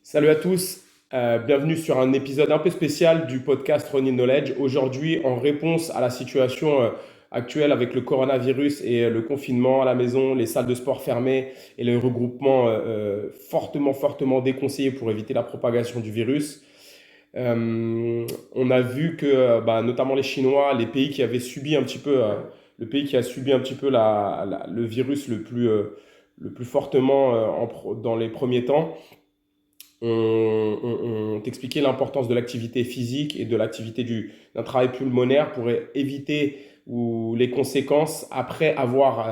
Salut à tous, bienvenue sur un épisode un peu spécial du podcast Running Knowledge. Aujourd'hui, en réponse à la situation actuelle avec le coronavirus et le confinement à la maison, les salles de sport fermées et les regroupements fortement déconseillés pour éviter la propagation du virus, on a vu que notamment les Chinois, les pays qui avaient subi un petit peu, le pays qui a subi un petit peu le virus le plus fortement dans les premiers temps, on t'expliquait l'importance de l'activité physique et de l'activité d'un travail pulmonaire pour éviter les conséquences après avoir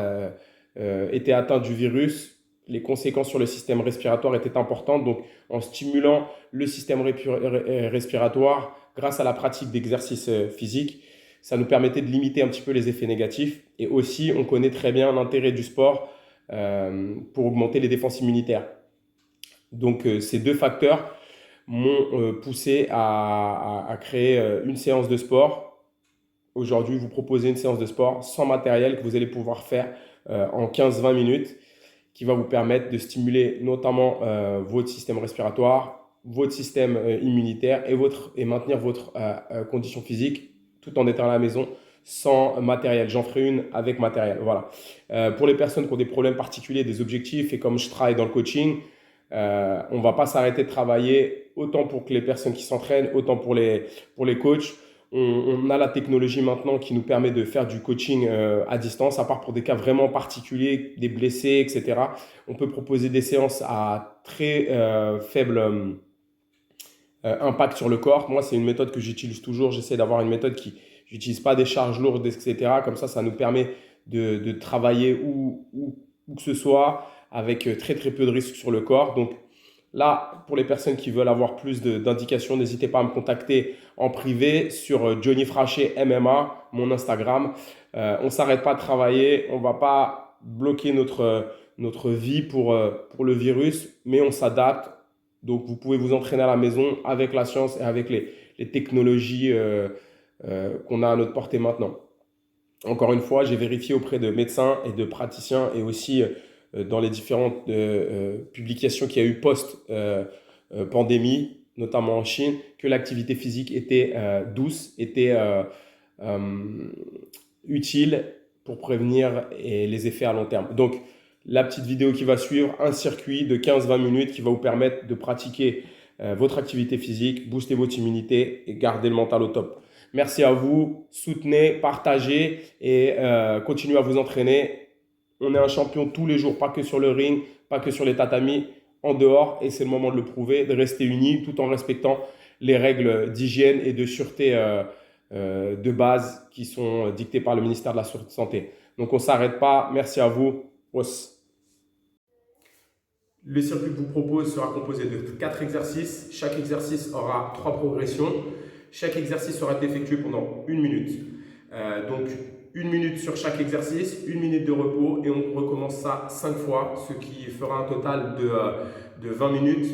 été atteint du virus. Les conséquences sur le système respiratoire étaient importantes. Donc, en stimulant le système respiratoire grâce à la pratique d'exercices physiques, ça nous permettait de limiter un petit peu les effets négatifs. Et aussi, on connaît très bien l'intérêt du sport pour augmenter les défenses immunitaires. Donc, ces deux facteurs m'ont poussé à créer une séance de sport. Aujourd'hui, vous proposez une séance de sport sans matériel que vous allez pouvoir faire en 15-20 minutes, qui va vous permettre de stimuler notamment votre système respiratoire, votre système immunitaire et maintenir votre condition physique tout en étant à la maison sans matériel. J'en ferai une avec matériel. Voilà. Pour les personnes qui ont des problèmes particuliers, des objectifs, et comme je travaille dans le coaching, on ne va pas s'arrêter de travailler autant pour que les personnes qui s'entraînent, autant pour les coachs. On a la technologie maintenant qui nous permet de faire du coaching à distance, à part pour des cas vraiment particuliers, des blessés, etc. On peut proposer des séances à très faible impact sur le corps. Moi, c'est une méthode que j'utilise toujours. J'essaie d'avoir une méthode qui n'utilise pas des charges lourdes, etc. Comme ça nous permet de travailler où que ce soit avec très peu de risques sur le corps. Donc là, pour les personnes qui veulent avoir plus d'indications, n'hésitez pas à me contacter en privé sur Johnny Fraché MMA, mon Instagram. On ne s'arrête pas de travailler, on ne va pas bloquer notre vie pour le virus, mais on s'adapte. Donc vous pouvez vous entraîner à la maison avec la science et avec les technologies qu'on a à notre portée maintenant. Encore une fois, j'ai vérifié auprès de médecins et de praticiens et aussi dans les différentes publications qu'il y a eu post-pandémie, notamment en Chine, que l'activité physique était douce, était euh, utile pour prévenir les effets à long terme. Donc, la petite vidéo qui va suivre, un circuit de 15-20 minutes qui va vous permettre de pratiquer votre activité physique, booster votre immunité et garder le mental au top. Merci à vous, soutenez, partagez et continuez à vous entraîner. On est un champion tous les jours, pas que sur le ring, pas que sur les tatamis, en dehors, et c'est le moment de le prouver, de rester unis tout en respectant les règles d'hygiène et de sûreté de base qui sont dictées par le ministère de la Santé. Donc on ne s'arrête pas, merci à vous. Le circuit que je vous propose sera composé de 4 exercices. Chaque exercice aura 3 progressions. Chaque exercice sera effectué pendant 1 minute. Donc 1 minute sur chaque exercice, 1 minute de repos et on recommence ça 5 fois, ce qui fera un total de 20 minutes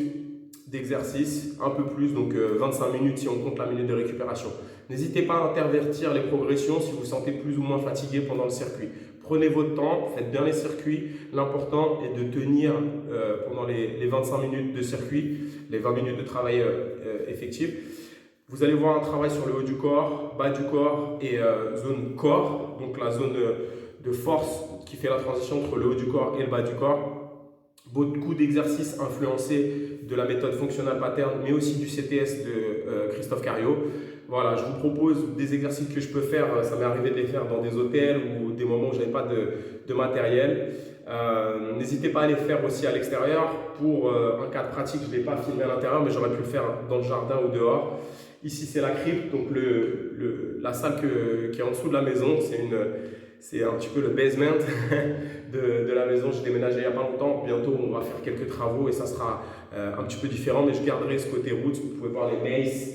d'exercice, un peu plus, donc 25 minutes si on compte la minute de récupération. N'hésitez pas à intervertir les progressions si vous vous sentez plus ou moins fatigué pendant le circuit. Prenez votre temps, faites bien les circuits. L'important est de tenir pendant les 25 minutes de circuit, les 20 minutes de travail effectif. Vous allez voir un travail sur le haut du corps, bas du corps et zone corps, donc la zone de force qui fait la transition entre le haut du corps et le bas du corps. Beaucoup d'exercices influencés de la méthode Functional Pattern, mais aussi du CTS de Christophe Cario. Voilà, je vous propose des exercices que je peux faire. Ça m'est arrivé de les faire dans des hôtels ou des moments où je n'avais pas de matériel. N'hésitez pas à les faire aussi à l'extérieur. Pour un cas de pratique, je ne l'ai pas filmé à l'intérieur, mais j'aurais pu le faire dans le jardin ou dehors. Ici, c'est la crypte, donc la salle qui est en dessous de la maison. C'est un petit peu le basement de la maison. J'ai déménagé il n'y a pas longtemps. Bientôt, on va faire quelques travaux et ça sera un petit peu différent, mais je garderai ce côté roots. Vous pouvez voir les maces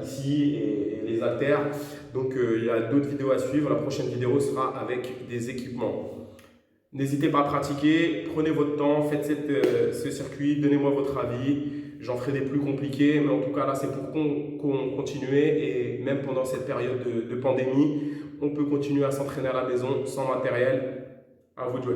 ici et les haltères. Donc, il y a d'autres vidéos à suivre. La prochaine vidéo sera avec des équipements. N'hésitez pas à pratiquer, prenez votre temps, faites ce circuit, donnez-moi votre avis. J'en ferai des plus compliqués, mais en tout cas là c'est pour continuer et même pendant cette période de pandémie, on peut continuer à s'entraîner à la maison sans matériel. À vous de jouer.